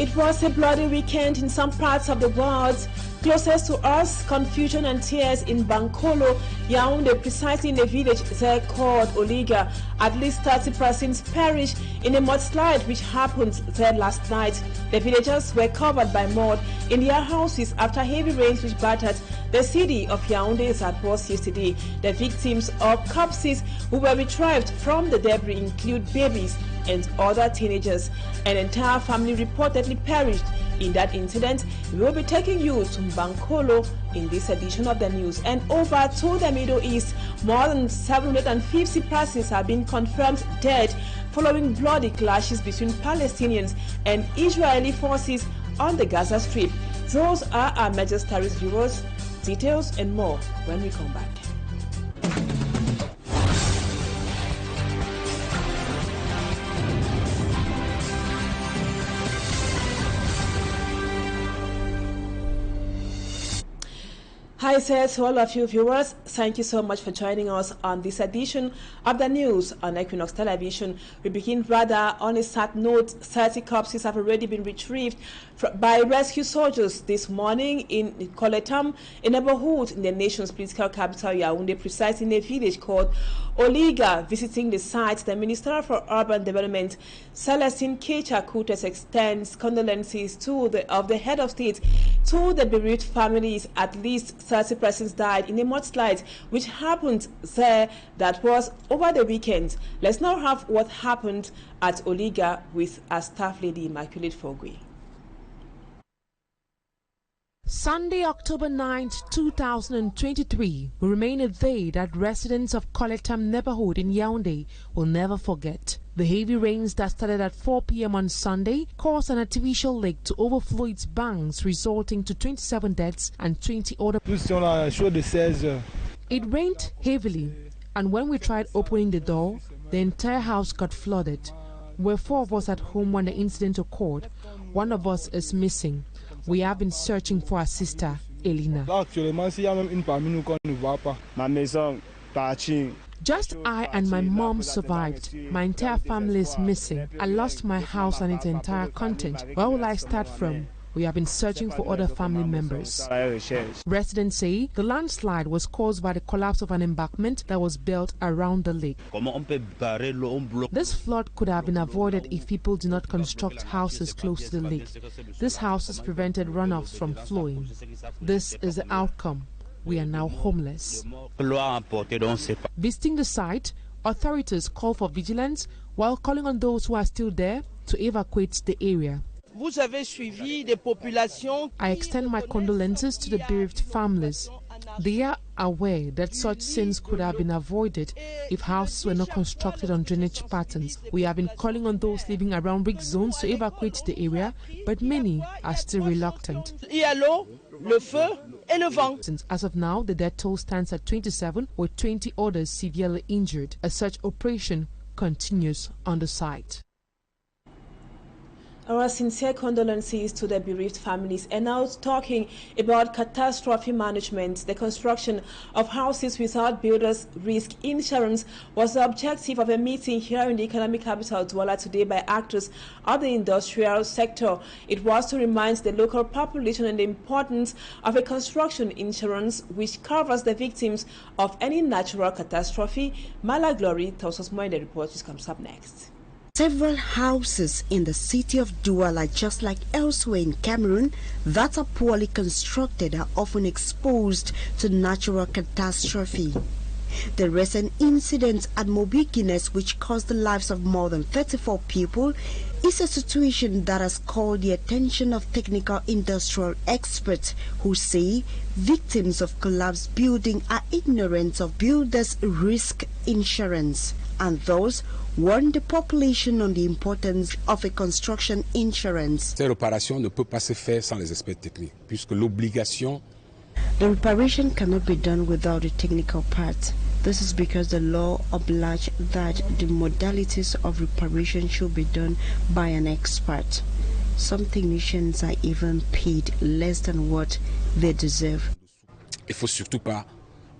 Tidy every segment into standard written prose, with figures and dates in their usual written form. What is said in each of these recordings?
It was a bloody weekend in some parts of the world. Closest to us, confusion and tears in Bankolo, Yaoundé, precisely in a village there called Oliga. At least 30 persons perished in a mudslide which happened there last night. The villagers were covered by mud in their houses after heavy rains which battered the city of Yaoundé as it was yesterday. The victims or corpses who were retrieved from the debris include babies and other teenagers. An entire family reportedly perished in that incident. We will be taking you to Bankolo in this edition of the news. And over to the Middle East, more than 750 persons have been confirmed dead following bloody clashes between Palestinians and Israeli forces on the Gaza Strip. Those are our major stories, viewers. Details and more when we come back. Hi, sir, to all of you viewers. Thank you so much for joining us on this edition of the news on Equinoxe Television. We begin rather on a sad note. 30 corpses have already been retrieved by rescue soldiers this morning in Koletam, a neighborhood in the nation's political capital, Yaoundé, precisely in a village called Oliga. Visiting the site, the Minister for Urban Development, Celestine Kecha Kutes, extends condolences of the head of state to the bereaved families. At least 30 persons died in a mudslide which happened there that was over the weekend. Let's now have what happened at Oliga with our staff lady Immaculate Fogui. Sunday, October 9, 2023 will remain a day that residents of Koletam neighborhood in Yaoundé will never forget. The heavy rains that started at 4 p.m. on Sunday caused an artificial lake to overflow its banks, resulting to 27 deaths and 20 other. It rained heavily, and when we tried opening the door, the entire house got flooded. We're 4 of us at home when the incident occurred. One of us is missing. We have been searching for our sister, Elina. Just I and my mom survived. My entire family is missing. I lost my house and its entire content. Where will I start from? We have been searching for other family members. Residents say the landslide was caused by the collapse of an embankment that was built around the lake. This flood could have been avoided if people do not construct houses close to the lake. These houses prevented runoffs from flowing. This is the outcome. We are now homeless. Visiting the site, authorities call for vigilance while calling on those who are still there to evacuate the area. I extend my condolences to the bereaved families. They are aware that such sins could have been avoided if houses were not constructed on drainage patterns. We have been calling on those living around risk zones to evacuate the area, but many are still reluctant. As of now, the death toll stands at 27, with 20 others severely injured. A search operation continues on the site. Our sincere condolences to the bereaved families. And now talking about catastrophe management. The construction of houses without builders' risk insurance was the objective of a meeting here in the economic capital Douala today by actors of the industrial sector. It was to remind the local population and the importance of a construction insurance which covers the victims of any natural catastrophe. Mala Glory tells us more in the report which comes up next. Several houses in the city of Douala, just like elsewhere in Cameroon, that are poorly constructed are often exposed to natural catastrophe. The recent incident at Mobikines, which cost the lives of more than 34 people, is a situation that has called the attention of technical industrial experts who say victims of collapsed building are ignorant of builders' risk insurance, and those warn the population on the importance of a construction insurance. Cette réparation ne peut pas se faire sans les experts techniques, puisque l'obligation. The reparation cannot be done without the technical part. This is because the law obliges that the modalities of reparation should be done by an expert. Some technicians are even paid less than what they deserve. Il faut surtout pas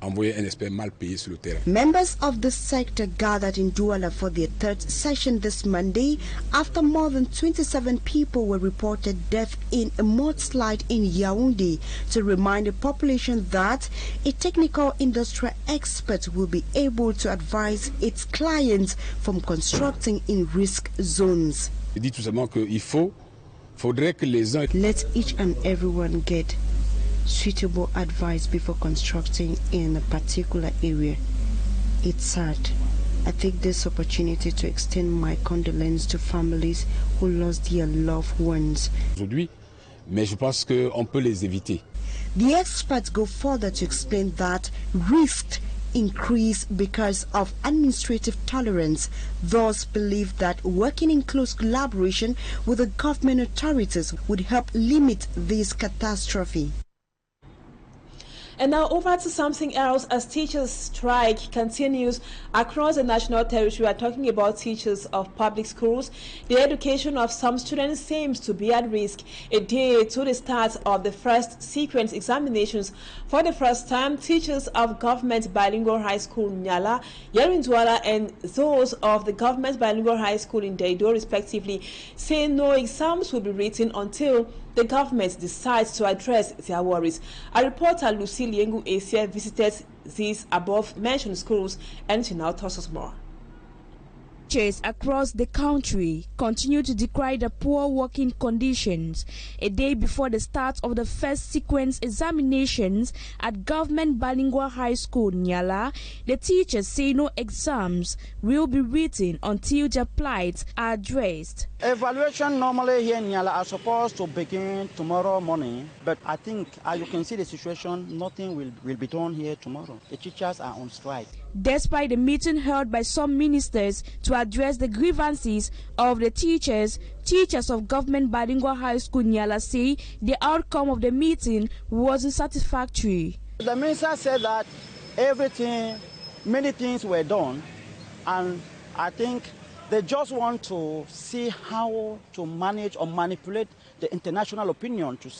envoyer un expert mal payé sur le terrain. Members of the sector gathered in Douala for their third session this Monday after more than 27 people were reported dead in a mudslide in Yaoundé to remind the population that a technical industrial expert will be able to advise its clients from constructing in risk zones. Je dis tout simplement qu'il faudrait que les uns... Let each and everyone get suitable advice before constructing in a particular area. It's sad. I take this opportunity to extend my condolences to families who lost their loved ones. Aujourd'hui, mais je pense qu'on peut les éviter. The experts go further to explain that risks increase because of administrative tolerance, thus believe that working in close collaboration with the government authorities would help limit this catastrophe. And now over to something else. As teachers' strike continues across the national territory, we are talking about teachers of public schools. The education of some students seems to be at risk. A day to the start of the first sequence examinations, for the first time, teachers of government bilingual high school Nyala, Yerindwala, and those of the government bilingual high school in Daido, respectively, say no exams will be written until the government decides to address their worries. Our reporter Lucy Liengu Asia visited these above-mentioned schools, and she now tells us more. Teachers across the country continue to decry the poor working conditions. A day before the start of the first sequence examinations at Government Bilingual High School Nyala, the teachers say no exams will be written until their plights are addressed. Evaluation normally here in Nyala are supposed to begin tomorrow morning, but I think as you can see the situation, nothing will be done here tomorrow. The teachers are on strike. Despite the meeting held by some ministers to address the grievances of the teachers of Government Bilingual High School Nyala say the outcome of the meeting wasn't satisfactory. The minister said that many things were done, and I think they just want to see how to manage or manipulate the international opinion to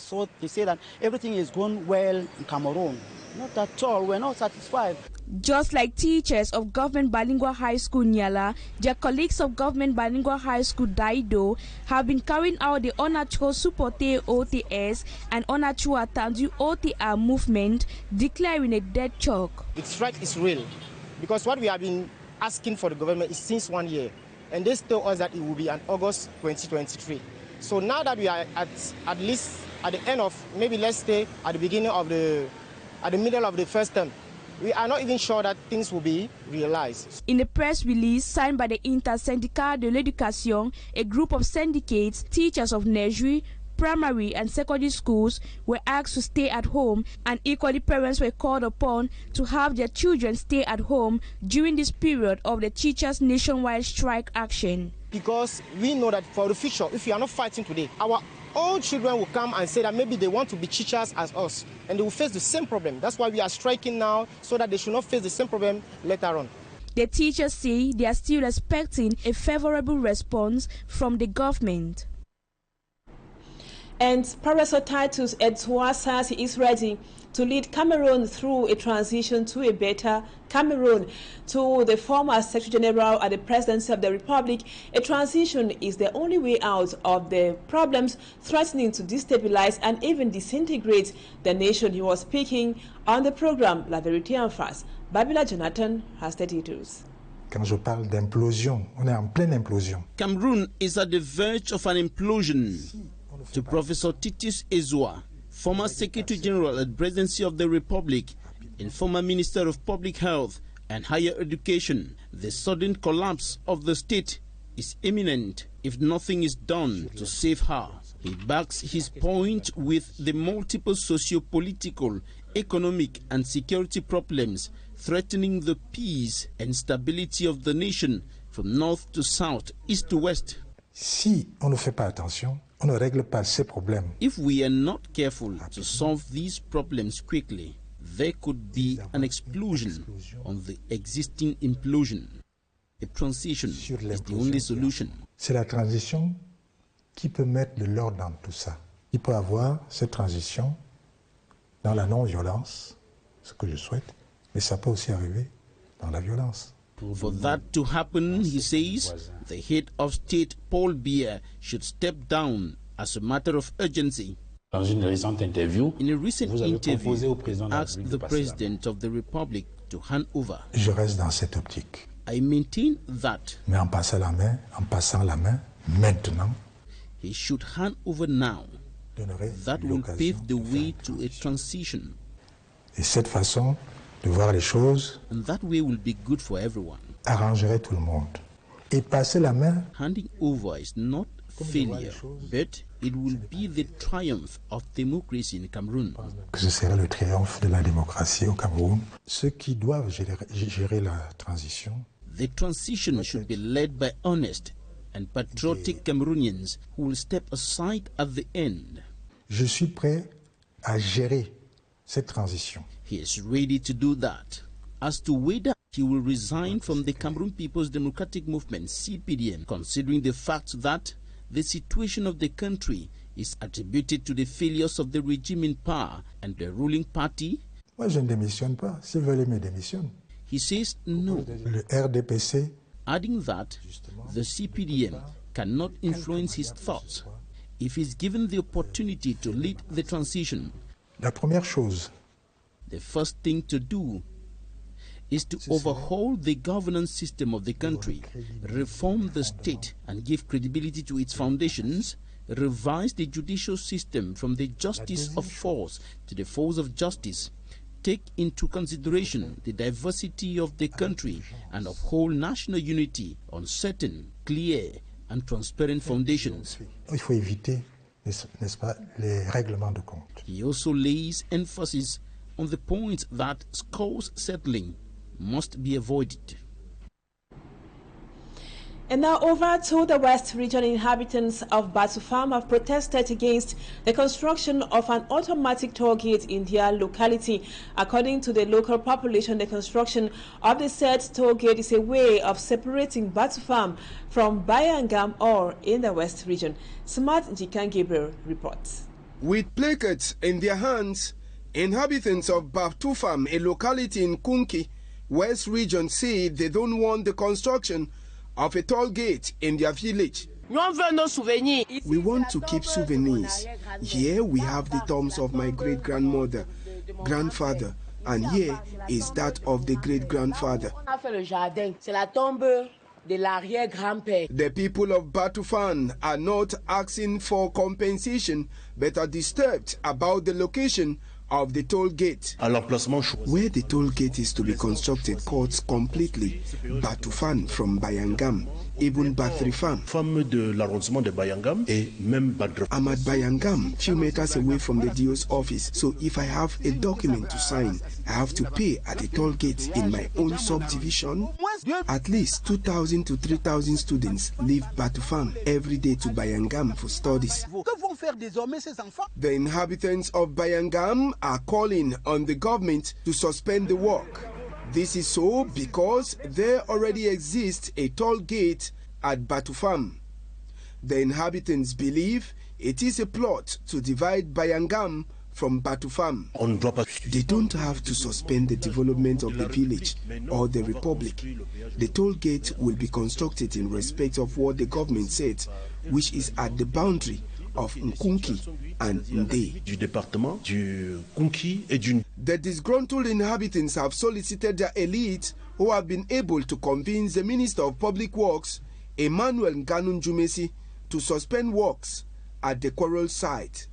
say that everything is going well in Cameroon. Not at all, we're not satisfied. Just like teachers of Government Bilingual High School Nyala, their colleagues of Government Bilingual High School Daido have been carrying out the Onatuo Supporte OTS and Onatuo Atandu OTR movement, declaring a dead chalk. The strike is real, because what we have been asking for the government is since 1 year, and they told us that it will be in August 2023. So now that we are at least at the end of, maybe let's say at the middle of the first term, we are not even sure that things will be realized. In a press release signed by the Intersyndical de l'Éducation, a group of syndicates, teachers of nursery, primary and secondary schools were asked to stay at home, and equally parents were called upon to have their children stay at home during this period of the teachers' nationwide strike action. Because we know that for the future, if we are not fighting today, our own children will come and say that maybe they want to be teachers as us, and they will face the same problem. That's why we are striking now, so that they should not face the same problem later on. The teachers say they are still expecting a favorable response from the government. And Professor Titus Edwa says he is ready to lead Cameroon through a transition to a better Cameroon. To the former Secretary General at the Presidency of the Republic, a transition is the only way out of the problems threatening to destabilize and even disintegrate the nation. He was speaking on the program La Vérité en Face. Babila Jonathan has the details. Quand je parle d'implosion, on est en pleine implosion. Cameroon is at the verge of an implosion. To Professor Titus Ezwa, former Secretary General at the Presidency of the Republic and former Minister of Public Health and Higher Education, the sudden collapse of the state is imminent if nothing is done to save her. He backs his point with the multiple socio-political, economic and security problems threatening the peace and stability of the nation from north to south, east to west. Si on ne fait pas attention, on ne règle pas ces problèmes. If we are not careful to solve these problems quickly, there could be an explosion on the existing implosion. A transition is the only solution. C'est la transition qui peut mettre de l'ordre dans tout ça. Il peut avoir cette transition dans la non-violence, ce que je souhaite, Mais ça peut aussi arriver dans la violence. For that to happen, he says, the head of state, Paul Biya, should step down as a matter of urgency. In a recent interview, he asked the President of the Republic to hand over. Je reste dans cette optique. I maintain that. Mais en passant la main, maintenant, he should hand over now. That will pave the way to a transition. Et cette façon de voir les choses, and that way will be good for everyone. Arrangerait tout le monde. Et passer la main, handing over is not failure, but it will be the triumph of democracy in Cameroon. Ce serait le triomphe de la démocratie au Cameroun. Ceux qui doivent gérer la transition, the transition should be led by honest and patriotic Cameroonians who will step aside at the end. Je suis prêt à gérer cette transition. He is ready to do that. As to whether he will resign from the Cameroon People's Democratic Movement, CPDM, considering the fact that the situation of the country is attributed to the failures of the regime in power and the ruling party. Moi, je ne démissionne pas. S'ils veulent, me démissionne. He says no. Le RDPC, adding that the CPDM cannot influence his thoughts if he is given the opportunity to lead the transition. La première chose, the first thing to do is to overhaul the governance system of the country, reform the state and give credibility to its foundations, revise the judicial system from the justice of force to the force of justice, take into consideration the diversity of the country and uphold national unity on certain, clear and transparent foundations. Il faut éviter, n'est-ce pas, les règlements de compte. He also lays emphasis on the point that scores settling must be avoided. And now over to the West region. Inhabitants of Batufam have protested against the construction of an automatic toll gate in their locality. According to the local population, the construction of the said toll gate is a way of separating Batufam from Bayangam or in the West region. Smart Jikan Gabriel reports. With placards in their hands, inhabitants of Batufam, a locality in Kunki, West region, say they don't want the construction of a toll gate in their village. We want to keep souvenirs. Here we have the tombs of my great-grandmother, grandfather, and here is that of the great-grandfather. The people of Batufam are not asking for compensation, but are disturbed about the location of the toll gate. Where the toll gate is to be constructed cuts completely Batufam from Bayangam, even Batrifam. I'm at Bayangam, few meters away from the DO's office, so if I have a document to sign, I have to pay at the toll gate in my own subdivision. At least 2,000 to 3,000 students leave Batufam every day to Bayangam for studies. The inhabitants of Bayangam are calling on the government to suspend the work. This is so because there already exists a toll gate at Batufam. The inhabitants believe it is a plot to divide Bayangam from Batufam. They don't have to suspend the development of the village or the republic. The toll gate will be constructed in respect of what the government said, which is at the boundary of Nkunki and Nde. The disgruntled inhabitants have solicited their elite, who have been able to convince the Minister of Public Works, Emmanuel Ngannou Jumesi, to suspend works at the quarrel site.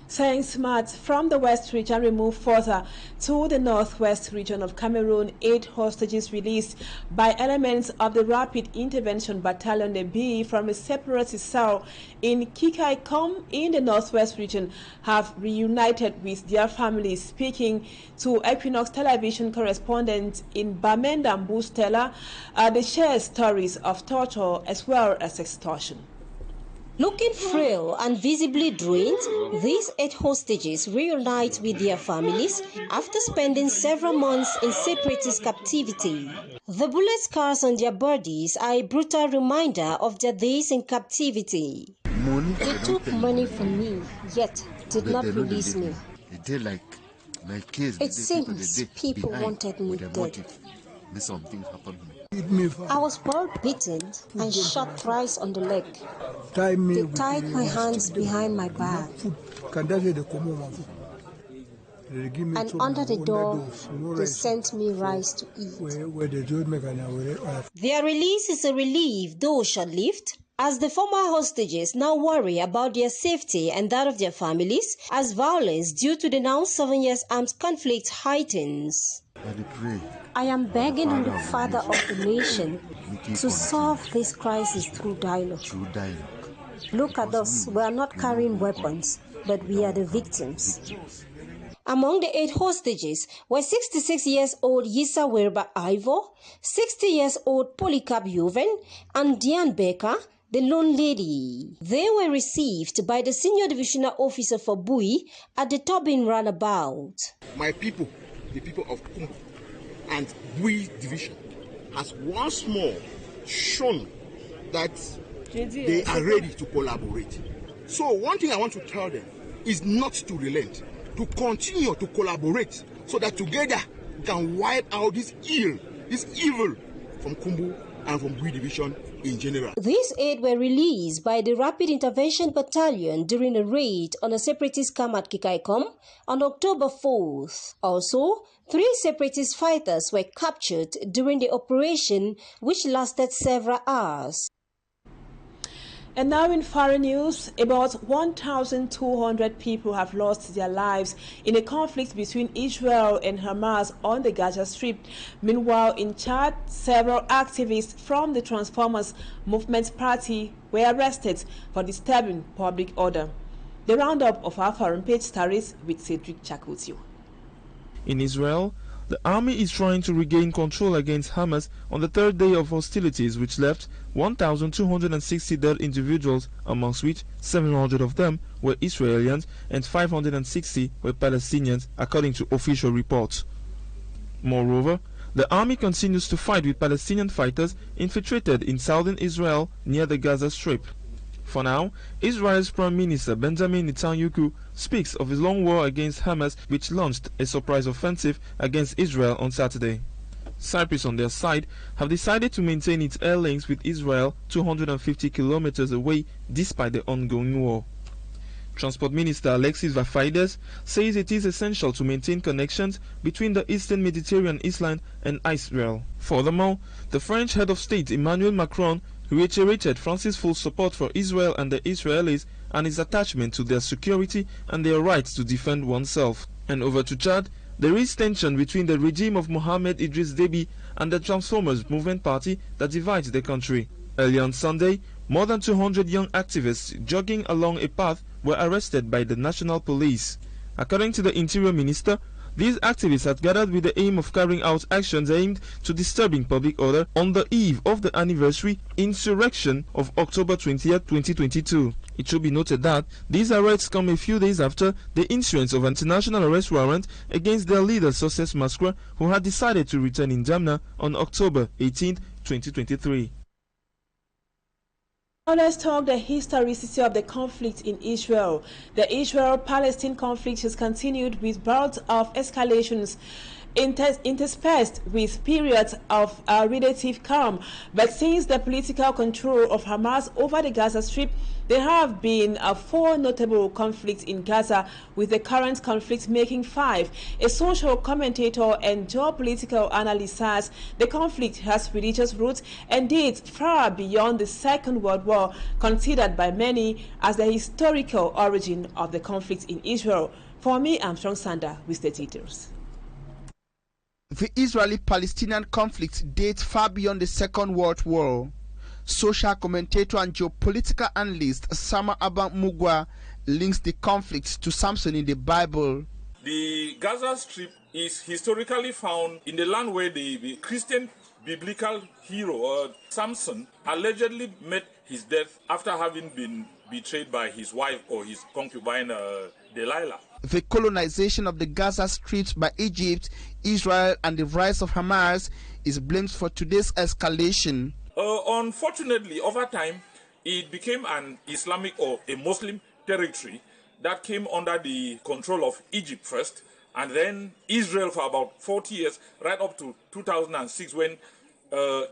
Saying smart from the West region, we move further to the Northwest region of Cameroon. 8 hostages released by elements of the Rapid Intervention Battalion B from a separatist cell in Kikaikom in the Northwest region have reunited with their families. Speaking to Equinoxe television correspondent in Bamenda Mbustela, they share stories of torture as well as extortion. Looking frail and visibly drained, these 8 hostages reunite with their families after spending several months in separatist captivity. The bullet scars on their bodies are a brutal reminder of their days in captivity. Money? They took money from me, yet did not release me. It seems people wanted me dead. I was well beaten and shot thrice on the leg. They tied my hands behind my back. And under the door, they sent me rice to eat. Their release is a relief, though short-lived, as the former hostages now worry about their safety and that of their families, as violence due to the now 7 years armed conflict heightens. I am begging on the Father of the nation to solve this crisis through dialogue. Look at us, we are not carrying weapons, but we are the victims. Among the 8 hostages were 66-years-old Yisa Werba Ivor, 60-years-old Polycarp Juven, and Diane Baker, the lone lady. They were received by the senior divisional officer for Bui at the Tobin runabout. My people, the people of Kumbu and Bui division, has once more shown that they are ready to collaborate. So one thing I want to tell them is not to relent, to continue to collaborate so that together we can wipe out this evil from Kumbu and from Bui division in general. These 8 were released by the Rapid Intervention Battalion during a raid on a separatist camp at Kikaikom on October 4th. Also, 3 separatist fighters were captured during the operation, which lasted several hours. And now in foreign news, about 1,200 people have lost their lives in a conflict between Israel and Hamas on the Gaza Strip. Meanwhile, in Chad, several activists from the Transformers Movement Party were arrested for disturbing public order. The roundup of our foreign page starts with Cedric Chakutio. In Israel, the army is trying to regain control against Hamas on the 3rd day of hostilities, which left 1,260 dead individuals, amongst which 700 of them were Israelis and 560 were Palestinians, according to official reports. Moreover, the army continues to fight with Palestinian fighters infiltrated in southern Israel near the Gaza Strip. For now, Israel's Prime Minister Benjamin Netanyahu speaks of his long war against Hamas, which launched a surprise offensive against Israel on Saturday. Cyprus, on their side, have decided to maintain its air links with Israel 250 kilometers away despite the ongoing war. Transport Minister Alexis Vafaidis says it is essential to maintain connections between the Eastern Mediterranean island and Israel. Furthermore, the French head of state Emmanuel Macron reiterated France's full support for Israel and the Israelis and his attachment to their security and their right to defend oneself. And over to Chad, there is tension between the regime of Mohamed Idris Deby and the Transformers Movement Party that divides the country. Early on Sunday, more than 200 young activists jogging along a path were arrested by the national police. According to the Interior Minister, these activists had gathered with the aim of carrying out actions aimed to disturbing public order on the eve of the anniversary insurrection of October 20th, 2022. It should be noted that these arrests come a few days after the issuance of an international arrest warrant against their leader Success Mascra, who had decided to return in Jamna on October 18th, 2023. Now let's talk the historicity of the conflict in Israel. The Israel-Palestine conflict has continued with bouts of escalations interspersed with periods of relative calm. But since the political control of Hamas over the Gaza Strip, there have been 4 notable conflicts in Gaza, with the current conflict making 5. A social commentator and geopolitical analyst says the conflict has religious roots and dates far beyond the Second World War, considered by many as the historical origin of the conflict in Israel. For me, Armstrong Sander with the details. The Israeli-Palestinian conflict dates far beyond the Second World War. Social commentator and geopolitical analyst Sama Abba Mugwa links the conflict to Samson in the Bible. The Gaza Strip is historically found in the land where the Christian biblical hero Samson allegedly met his death after having been betrayed by his wife or his concubine Delilah. The colonization of the Gaza Strip by Egypt, Israel, and the rise of Hamas is blamed for today's escalation. Unfortunately, over time, it became an Islamic or a Muslim territory that came under the control of Egypt first, and then Israel for about 40 years, right up to 2006 when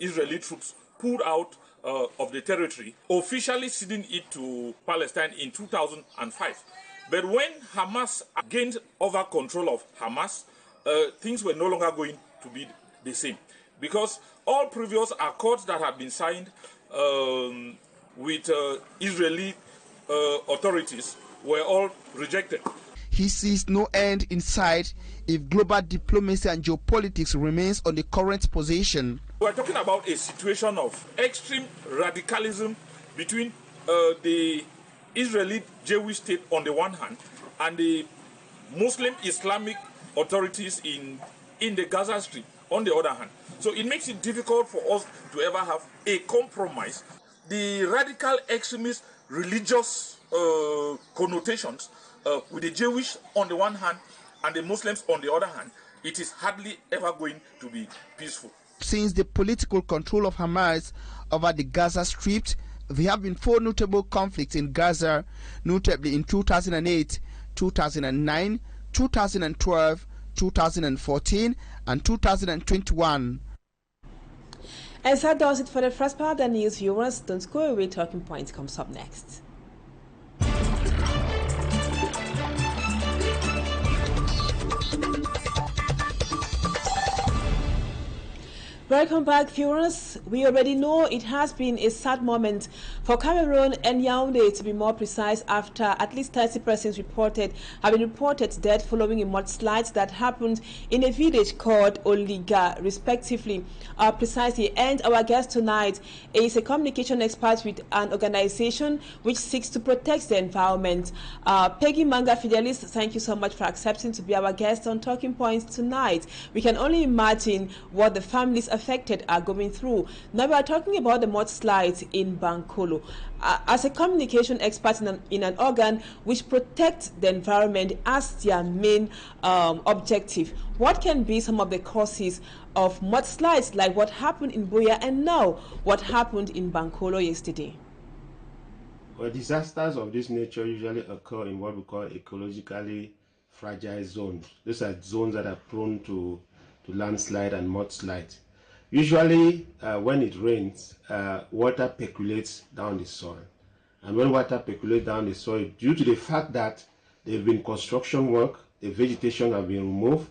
Israeli troops pulled out of the territory, officially ceding it to Palestine in 2005. But when Hamas gained over control of Hamas, things were no longer going to be the same, because all previous accords that had been signed with Israeli authorities were all rejected. He sees no end in sight if global diplomacy and geopolitics remains on the current position. We're talking about a situation of extreme radicalism between the Israeli Jewish state on the one hand and the Muslim Islamic authorities in the Gaza Strip on the other hand. So it makes it difficult for us to ever have a compromise. The radical extremist religious connotations with the Jewish on the one hand and the Muslims on the other hand, it is hardly ever going to be peaceful. Since the political control of Hamas over the Gaza Strip, there have been 4 notable conflicts in Gaza, notably in 2008, 2009, 2012, 2014, and 2021. And that does it for the first part of the news, viewers. Don't go away, Talking Points comes up next. Welcome back, viewers. We already know it has been a sad moment for Cameroon and Yaoundé, to be more precise, after at least 30 persons have been reported dead following a mudslide that happened in a village called Oliga, respectively. Precisely. And our guest tonight is a communication expert with an organization which seeks to protect the environment. Peggy Manga Fidelis, thank you so much for accepting to be our guest on Talking Points tonight. We can only imagine what the families affected are going through. Now we are talking about the mudslides in Bankolo. As a communication expert in an organ which protects the environment as their main objective, what can be some of the causes of mudslides like what happened in Buea and now what happened in Bankolo yesterday? Well, disasters of this nature usually occur in what we call ecologically fragile zones. These are zones that are prone to landslide and mudslide. Usually, when it rains, water percolates down the soil. And when water percolates down the soil, due to the fact that there have been construction work, the vegetation have been removed,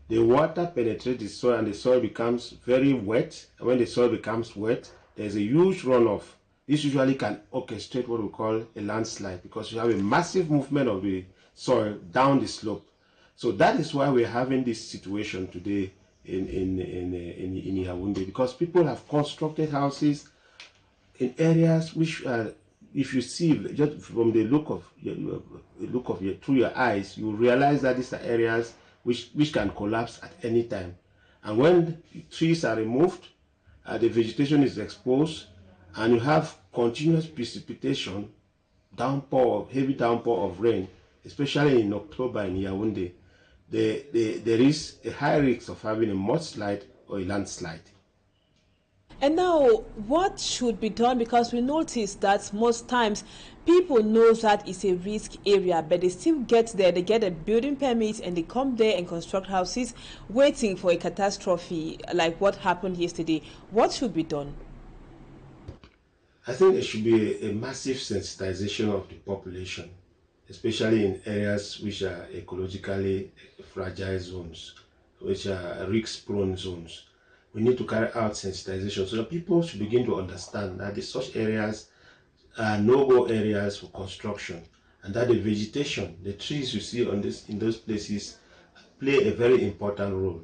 the water penetrates the soil and the soil becomes very wet. And when the soil becomes wet, there's a huge runoff. This usually can orchestrate what we call a landslide, because you have a massive movement of the soil down the slope. So that is why we're having this situation today in Yaoundé, because people have constructed houses in areas which, if you see just from the look of through your eyes, you realize that these are areas which can collapse at any time. And when trees are removed, the vegetation is exposed, and you have continuous precipitation, heavy downpour of rain, especially in October in Yaoundé. There is a high risk of having a mudslide or a landslide. And now, what should be done? Because we notice that most times people know that it's a risk area, but they still get there. They get a building permit and they come there and construct houses waiting for a catastrophe like what happened yesterday. What should be done? I think there should be a massive sensitization of the population, especially in areas which are ecologically fragile zones, which are risk-prone zones. We need to carry out sensitization so that people should begin to understand that such areas are no-go areas for construction, and that the vegetation, the trees you see in those places, play a very important role.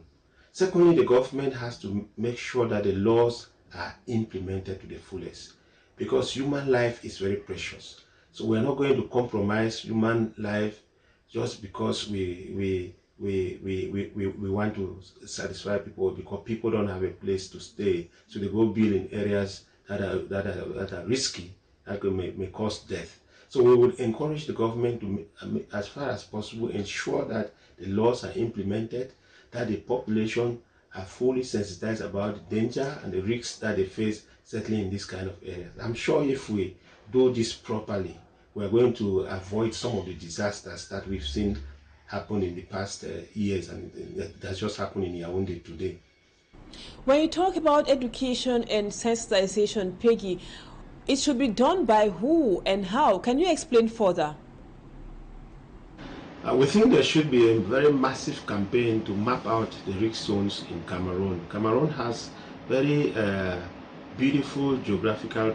Secondly, the government has to make sure that the laws are implemented to the fullest, because human life is very precious. So we're not going to compromise human life just because we want to satisfy people, because people don't have a place to stay. So they go build in areas that are risky, that may cause death. So we would encourage the government to, as far as possible, ensure that the laws are implemented, that the population are fully sensitized about the danger and the risks that they face settling in this kind of areas. I'm sure if we do this properly, we're going to avoid some of the disasters that we've seen happened in the past years, and that's just happened in Yaoundé today. When you talk about education and sensitization, Peggy, it should be done by who and how? Can you explain further? We think there should be a very massive campaign to map out the risk zones in Cameroon. Cameroon has very beautiful geographical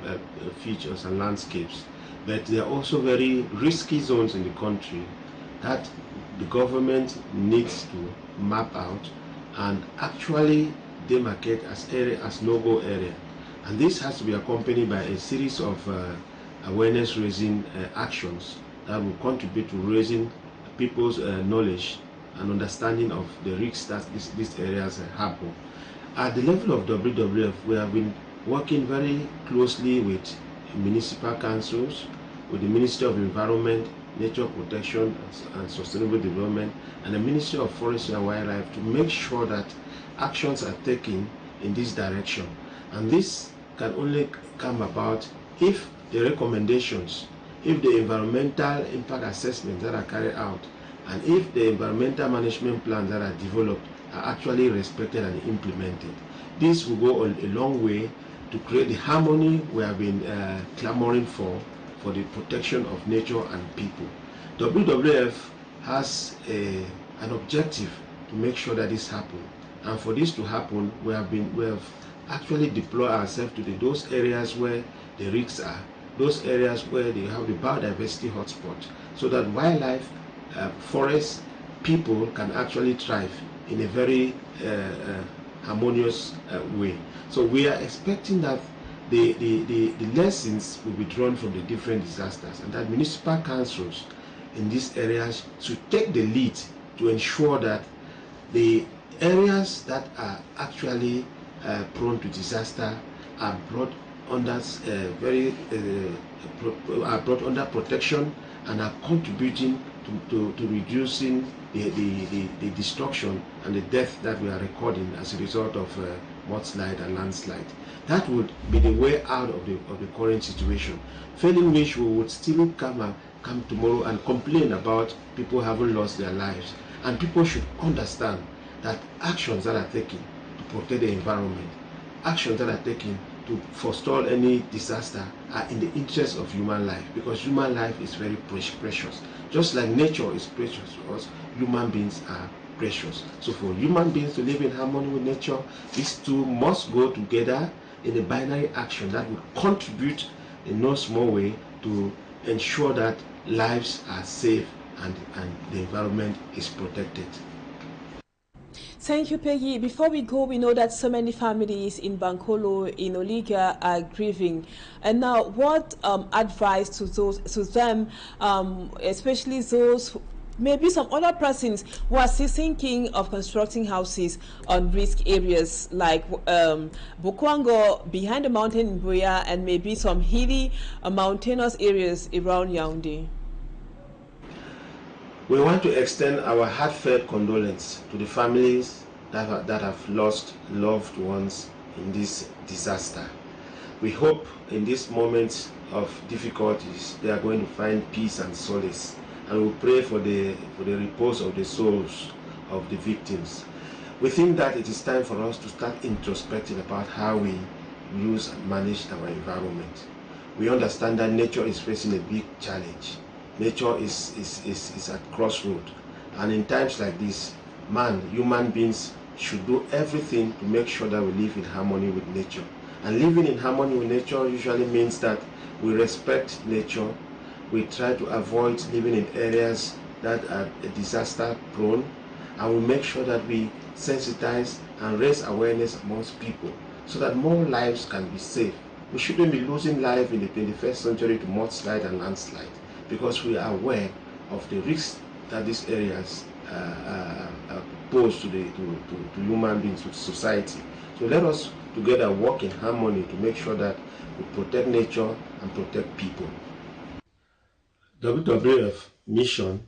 features and landscapes, but there are also very risky zones in the country that the government needs to map out and actually demarcate as no-go area. And this has to be accompanied by a series of awareness-raising actions that will contribute to raising people's knowledge and understanding of the risks that these areas happen. At the level of WWF, we have been working very closely with municipal councils, with the Ministry of Environment, Nature Protection and Sustainable Development, and the Ministry of Forestry and Wildlife to make sure that actions are taken in this direction. And this can only come about if the recommendations, if the environmental impact assessments that are carried out, and if the environmental management plans that are developed are actually respected and implemented. This will go a long way to create the harmony we have been clamoring for the protection of nature and people. WWF has an objective to make sure that this happens. And for this to happen, we have actually deployed ourselves to those areas where the risks are, those areas where they have the biodiversity hotspot, so that wildlife, forests, people can actually thrive in a very harmonious way. So we are expecting that the lessons will be drawn from the different disasters, and that municipal councils in these areas should take the lead to ensure that the areas that are actually prone to disaster are brought under brought under protection and are contributing to reducing the destruction and the death that we are recording as a result of mudslide and landslide. That would be the way out of the current situation. Failing which, we would still come tomorrow and complain about people having lost their lives. And people should understand that actions that are taken to protect the environment, actions that are taken to forestall any disaster are in the interest of human life, because human life is very precious. Just like nature is precious to us, human beings are precious. So for human beings to live in harmony with nature, these two must go together in a binary action that will contribute in no small way to ensure that lives are safe and the environment is protected. Thank you, Peggy. Before we go, we know that so many families in Bankolo, in Oliga, are grieving. And now, what advice to them, especially those, maybe some other persons who are still thinking of constructing houses on risk areas like Bokwango, behind the mountain in Boya, and maybe some hilly mountainous areas around Yaoundé? We want to extend our heartfelt condolence to the families that have lost loved ones in this disaster. We hope in this moment of difficulties they are going to find peace and solace, and we pray for the repose of the souls of the victims. We think that it is time for us to start introspecting about how we use and manage our environment. We understand that nature is facing a big challenge. Nature is at crossroads, and in times like this, human beings should do everything to make sure that we live in harmony with nature. And living in harmony with nature usually means that we respect nature, we try to avoid living in areas that are disaster prone, and we make sure that we sensitize and raise awareness amongst people so that more lives can be saved. We shouldn't be losing life in the 21st century to mudslide and landslide, because we are aware of the risks that these areas pose to human beings, to society. So let us together work in harmony to make sure that we protect nature and protect people. WWF mission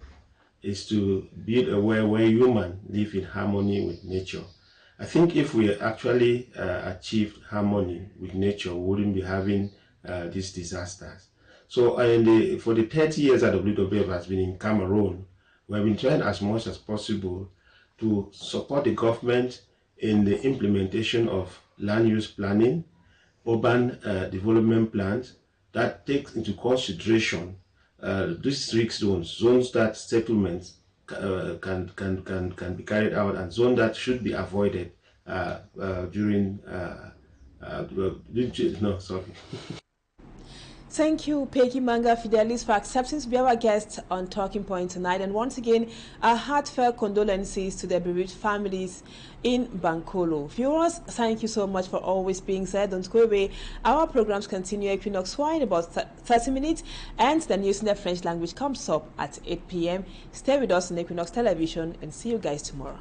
is to build a world where humans live in harmony with nature. I think if we actually achieved harmony with nature, we wouldn't be having these disasters. So for the 30 years that WWF has been in Cameroon, We have been trying as much as possible to support the government in the implementation of land use planning, urban development plans that takes into consideration these risk zones that settlements can be carried out, and zones that should be avoided during no, sorry. Thank you, Peggy Manga Fidelis, for accepting to be our guest on Talking Point tonight. And once again, our heartfelt condolences to the bereaved families in Bankolo. Viewers, thank you so much for always being there. Don't go away. Our programs continue at Equinoxe in about 30 minutes, and the news in the French language comes up at 8 p.m. Stay with us on Equinoxe Television, and see you guys tomorrow.